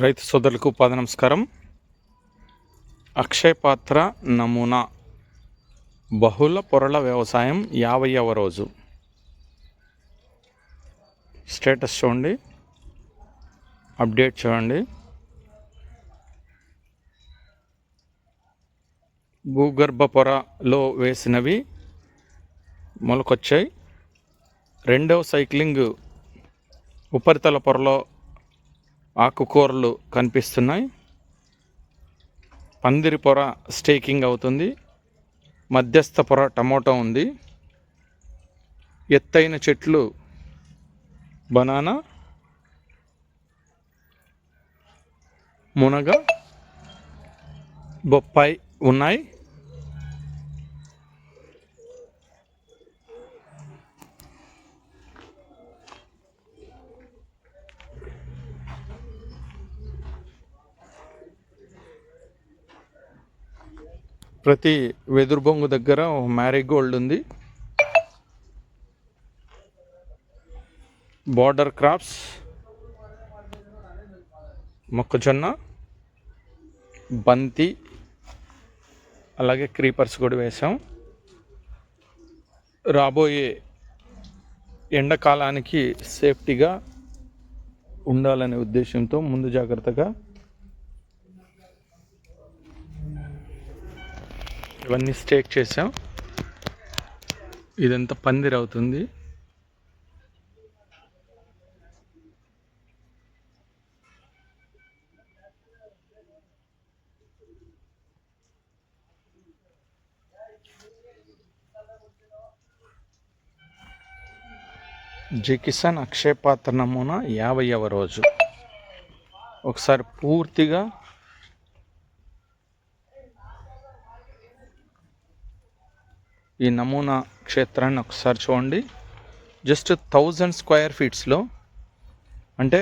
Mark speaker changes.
Speaker 1: రైతు సోదరులకు పాద నమస్కారం. అక్షయ పాత్ర నమూనా బహుళ పొరల వ్యవసాయం 50వ రోజు స్టేటస్ చూడండి, అప్డేట్ చూడండి. భూగర్భ పొరలో వేసినవి మొలకొచ్చాయి. రెండవ సైక్లింగ్ ఉపరితల పొరలో ఆకుకూరలు కనిపిస్తున్నాయి. పందిరి పొర స్టేకింగ్ అవుతుంది. మధ్యస్థ పొర టమోటా ఉంది. ఎత్తైన చెట్లు బనానా, మునగ, బొప్పాయి ఉన్నాయి. ప్రతి వెదురు బొంగు దగ్గర మ్యారీగోల్డ్ ఉంది. బార్డర్ క్రాప్స్ మొక్కజొన్న, బంతి, అలాగే క్రీపర్స్ కూడా వేసాం. రాబోయే ఎండాకాలానికి సేఫ్టీగా ఉండాలనే ఉద్దేశంతో ముందు జాగ్రత్తగా ఇవన్నీ స్టేక్ చేసాం. ఇదంతా పందిరి అవుతుంది. జై కిసాన్ అక్షయ పాత్ర నమూనా 50వ రోజు ఒకసారి పూర్తిగా ఈ నమూనా క్షేత్రాన్ని ఒకసారి చూడండి. జస్ట్ 1000 స్క్వేర్ ఫీట్స్లో, అంటే